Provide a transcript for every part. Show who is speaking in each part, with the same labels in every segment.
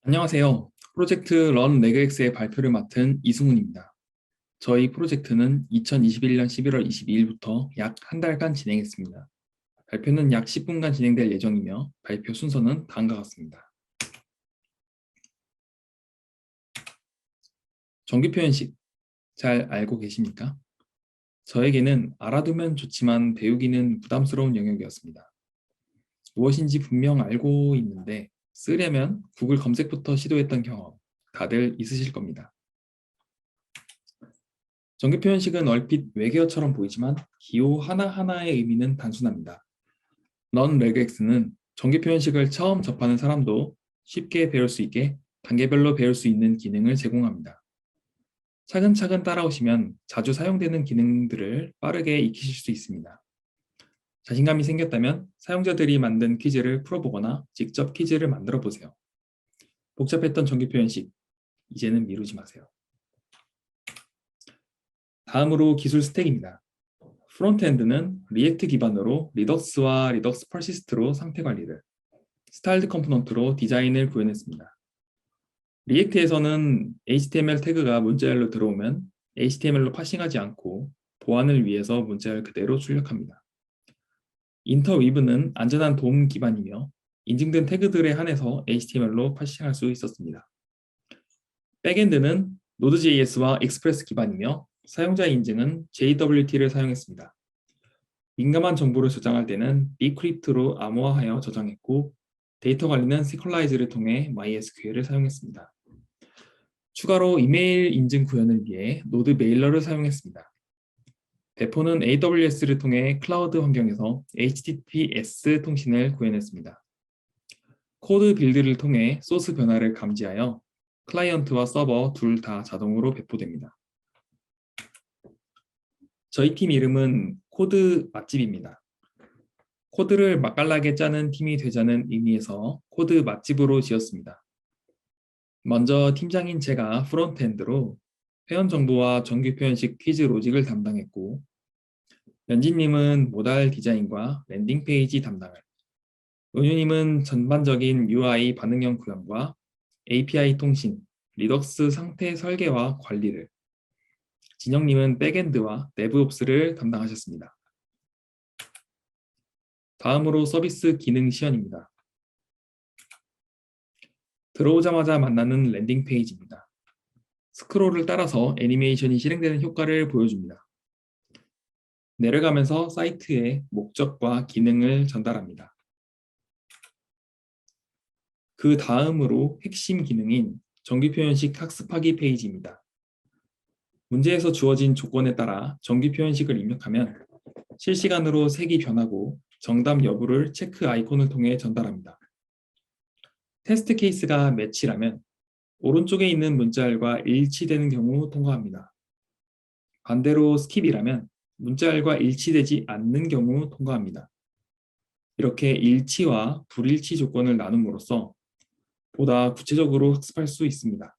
Speaker 1: 안녕하세요. 프로젝트 런 레그엑스의 발표를 맡은 이승훈입니다. 저희 프로젝트는 2021년 11월 22일부터 약 한 달간 진행했습니다. 발표는 약 10분간 진행될 예정이며 발표 순서는 다음과 같습니다. 정기 표현식 잘 알고 계십니까? 저에게는 알아두면 좋지만 배우기는 부담스러운 영역이었습니다. 무엇인지 분명 알고 있는데 쓰려면 구글 검색부터 시도했던 경험 다들 있으실 겁니다. 정기 표현식은 얼핏 외계어처럼 보이지만 기호 하나하나의 의미는 단순합니다. 넌 레그엑스는 정기 표현식을 처음 접하는 사람도 쉽게 배울 수 있게 단계별로 배울 수 있는 기능을 제공합니다. 차근차근 따라오시면 자주 사용되는 기능들을 빠르게 익히실 수 있습니다. 자신감이 생겼다면 사용자들이 만든 퀴즈를 풀어보거나 직접 퀴즈를 만들어 보세요. 복잡했던 정기 표현식, 이제는 미루지 마세요. 다음으로 기술 스택입니다. 프론트엔드는 리액트 기반으로 리덕스와 리덕스 퍼시스트로 상태 관리를, 스타일드 컴포넌트로 디자인을 구현했습니다. 리액트에서는 HTML 태그가 문자열로 들어오면 HTML로 파싱하지 않고 보안을 위해서 문자열 그대로 출력합니다. 인터위브는 안전한 도움 기반이며 인증된 태그들에 한해서 HTML로 파싱할 수 있었습니다. 백엔드는 Node.js와 익스프레스 기반이며 사용자 인증은 JWT를 사용했습니다. 민감한 정보를 저장할 때는 Bcrypt로 암호화하여 저장했고 데이터 관리는 시퀄라이즈를 통해 MySQL을 사용했습니다. 추가로 이메일 인증 구현을 위해 노드 메일러를 사용했습니다. 배포는 AWS를 통해 클라우드 환경에서 HTTPS 통신을 구현했습니다. 코드 빌드를 통해 소스 변화를 감지하여 클라이언트와 서버 둘 다 자동으로 배포됩니다. 저희 팀 이름은 코드 맛집입니다. 코드를 맛깔나게 짜는 팀이 되자는 의미에서 코드 맛집으로 지었습니다. 먼저 팀장인 제가 프론트엔드로 회원 정보와 정규 표현식 퀴즈 로직을 담당했고, 연진님은 모달 디자인과 랜딩 페이지 담당을, 은유님은 전반적인 UI 반응형 구현과 API 통신, 리덕스 상태 설계와 관리를, 진영님은 백엔드와 데브옵스를 담당하셨습니다. 다음으로 서비스 기능 시연입니다. 들어오자마자 만나는 랜딩 페이지입니다. 스크롤을 따라서 애니메이션이 실행되는 효과를 보여줍니다. 내려가면서 사이트의 목적과 기능을 전달합니다. 그 다음으로 핵심 기능인 정규 표현식 학습하기 페이지입니다. 문제에서 주어진 조건에 따라 정규 표현식을 입력하면 실시간으로 색이 변하고 정답 여부를 체크 아이콘을 통해 전달합니다. 테스트 케이스가 매치라면 오른쪽에 있는 문자열과 일치되는 경우 통과합니다. 반대로 스킵이라면 문자열과 일치되지 않는 경우 통과합니다. 이렇게 일치와 불일치 조건을 나눔으로써 보다 구체적으로 학습할 수 있습니다.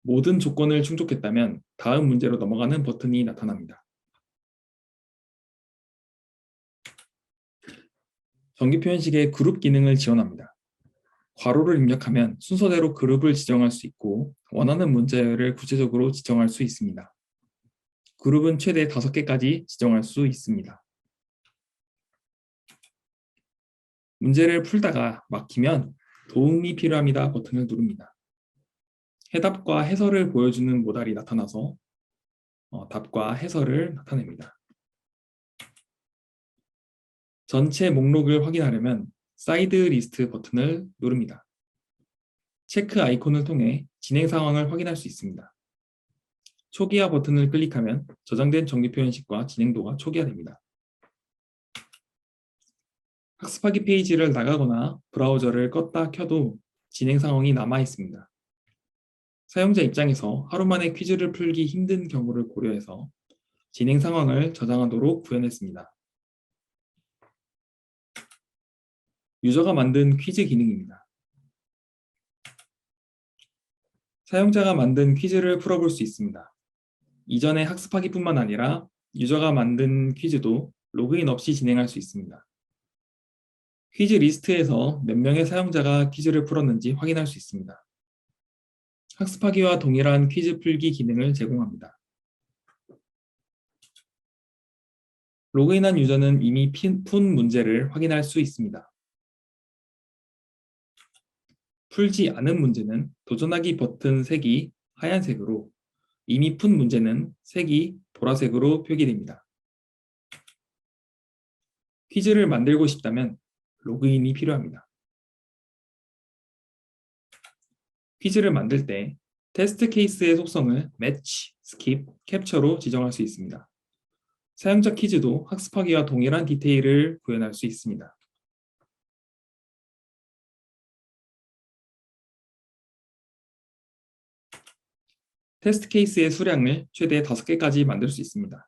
Speaker 1: 모든 조건을 충족했다면 다음 문제로 넘어가는 버튼이 나타납니다. 정기 표현식의 그룹 기능을 지원합니다. 괄호를 입력하면 순서대로 그룹을 지정할 수 있고 원하는 문자열을 구체적으로 지정할 수 있습니다. 그룹은 최대 5개까지 지정할 수 있습니다. 문제를 풀다가 막히면 도움이 필요합니다 버튼을 누릅니다. 해답과 해설을 보여주는 모달이 나타나서 답과 해설을 나타냅니다. 전체 목록을 확인하려면 사이드 리스트 버튼을 누릅니다. 체크 아이콘을 통해 진행 상황을 확인할 수 있습니다. 초기화 버튼을 클릭하면 저장된 정기 표현식과 진행도가 초기화됩니다. 학습하기 페이지를 나가거나 브라우저를 껐다 켜도 진행 상황이 남아 있습니다. 사용자 입장에서 하루 만에 퀴즈를 풀기 힘든 경우를 고려해서 진행 상황을 저장하도록 구현했습니다. 유저가 만든 퀴즈 기능입니다. 사용자가 만든 퀴즈를 풀어볼 수 있습니다. 이전의 학습하기뿐만 아니라 유저가 만든 퀴즈도 로그인 없이 진행할 수 있습니다. 퀴즈 리스트에서 몇 명의 사용자가 퀴즈를 풀었는지 확인할 수 있습니다. 학습하기와 동일한 퀴즈 풀기 기능을 제공합니다. 로그인한 유저는 이미 푼 문제를 확인할 수 있습니다. 풀지 않은 문제는 도전하기 버튼 색이 하얀색으로, 이미 푼 문제는 색이 보라색으로 표기됩니다. 퀴즈를 만들고 싶다면 로그인이 필요합니다. 퀴즈를 만들 때 테스트 케이스의 속성을 매치, 스킵, 캡처로 지정할 수 있습니다. 사용자 퀴즈도 학습하기와 동일한 디테일을 구현할 수 있습니다. 테스트 케이스의 수량을 최대 5개까지 만들 수 있습니다.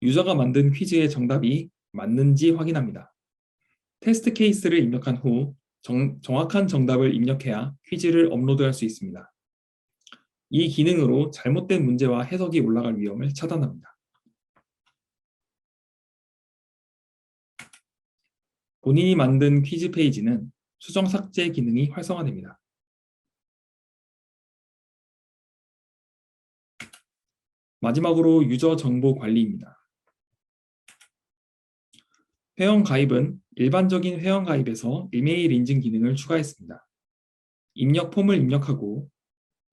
Speaker 1: 유저가 만든 퀴즈의 정답이 맞는지 확인합니다. 테스트 케이스를 입력한 후 정확한 정답을 입력해야 퀴즈를 업로드할 수 있습니다. 이 기능으로 잘못된 문제와 해석이 올라갈 위험을 차단합니다. 본인이 만든 퀴즈 페이지는 수정 삭제 기능이 활성화됩니다. 마지막으로 유저 정보 관리입니다. 회원 가입은 일반적인 회원 가입에서 이메일 인증 기능을 추가했습니다. 입력 폼을 입력하고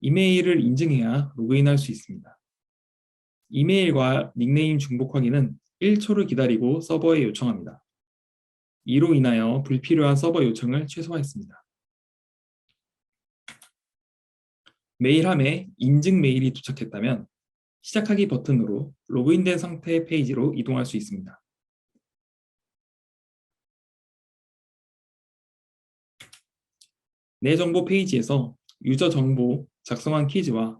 Speaker 1: 이메일을 인증해야 로그인할 수 있습니다. 이메일과 닉네임 중복 확인은 1초를 기다리고 서버에 요청합니다. 이로 인하여 불필요한 서버 요청을 최소화했습니다. 메일함에 인증 메일이 도착했다면 시작하기 버튼으로 로그인된 상태 페이지로 이동할 수 있습니다. 내 정보 페이지에서 유저 정보, 작성한 퀴즈와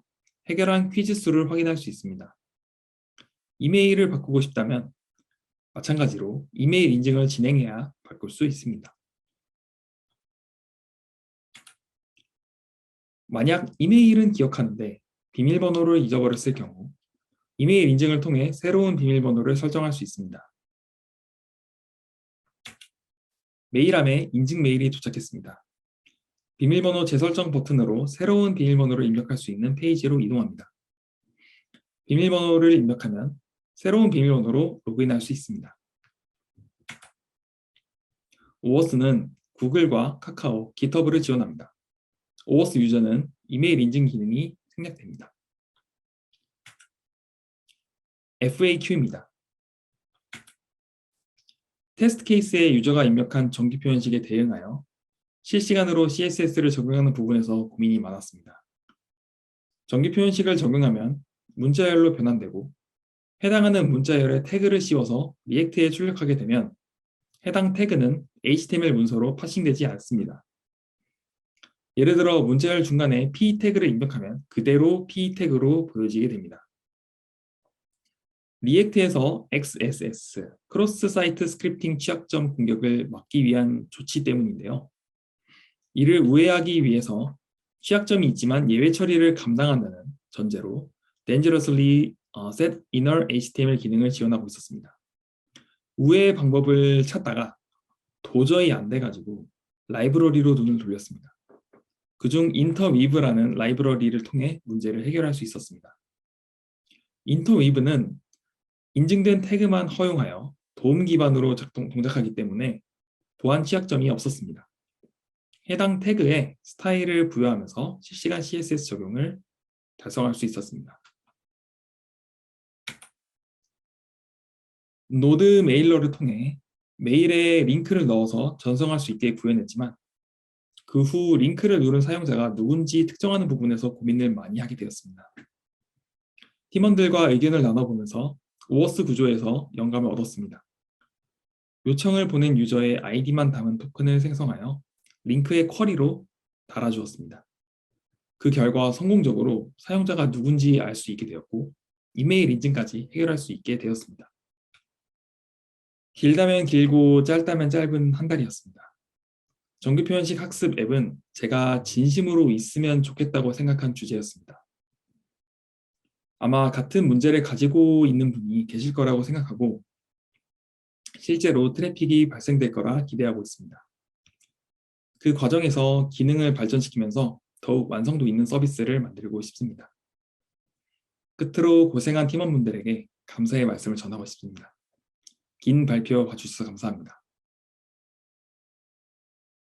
Speaker 1: 해결한 퀴즈 수를 확인할 수 있습니다. 이메일을 바꾸고 싶다면 마찬가지로 이메일 인증을 진행해야 바꿀 수 있습니다. 만약 이메일은 기억하는데 비밀번호를 잊어버렸을 경우 이메일 인증을 통해 새로운 비밀번호를 설정할 수 있습니다. 메일함에 인증 메일이 도착했습니다. 비밀번호 재설정 버튼으로 새로운 비밀번호를 입력할 수 있는 페이지로 이동합니다. 비밀번호를 입력하면 새로운 비밀번호로 로그인할 수 있습니다. 오워스는 구글과 카카오, 깃허브를 지원합니다. 오워스 유저는 이메일 인증 기능이 생략됩니다. FAQ입니다. 테스트 케이스에 유저가 입력한 정기 표현식에 대응하여 실시간으로 CSS를 적용하는 부분에서 고민이 많았습니다. 정기 표현식을 적용하면 문자열로 변환되고 해당하는 문자열에 태그를 씌워서 리액트에 출력하게 되면 해당 태그는 HTML 문서로 파싱되지 않습니다. 예를 들어 문자열 중간에 p 태그를 입력하면 그대로 p 태그로 보여지게 됩니다. 리액트에서 XSS, 크로스 사이트 스크립팅 취약점 공격을 막기 위한 조치 때문인데요. 이를 우회하기 위해서 취약점이 있지만 예외 처리를 감당한다는 전제로 dangerously set inner HTML 기능을 지원하고 있었습니다. 우회 방법을 찾다가 도저히 안 돼가지고 라이브러리로 눈을 돌렸습니다. 그중 인터위브라는 라이브러리를 통해 문제를 해결할 수 있었습니다. 인터위브는 인증된 태그만 허용하여 도움 기반으로 동작하기 때문에 보안 취약점이 없었습니다. 해당 태그에 스타일을 부여하면서 실시간 CSS 적용을 달성할 수 있었습니다. 노드 메일러를 통해 메일에 링크를 넣어서 전송할 수 있게 구현했지만 그 후 링크를 누른 사용자가 누군지 특정하는 부분에서 고민을 많이 하게 되었습니다. 팀원들과 의견을 나눠보면서 오워스 구조에서 영감을 얻었습니다. 요청을 보낸 유저의 아이디만 담은 토큰을 생성하여 링크의 쿼리로 달아주었습니다. 그 결과 성공적으로 사용자가 누군지 알 수 있게 되었고 이메일 인증까지 해결할 수 있게 되었습니다. 길다면 길고 짧다면 짧은 한 달이었습니다. 정규표현식 학습 앱은 제가 진심으로 있으면 좋겠다고 생각한 주제였습니다. 아마 같은 문제를 가지고 있는 분이 계실 거라고 생각하고 실제로 트래픽이 발생될 거라 기대하고 있습니다. 그 과정에서 기능을 발전시키면서 더욱 완성도 있는 서비스를 만들고 싶습니다. 끝으로 고생한 팀원분들에게 감사의 말씀을 전하고 싶습니다. 긴 발표 봐주셔서 감사합니다.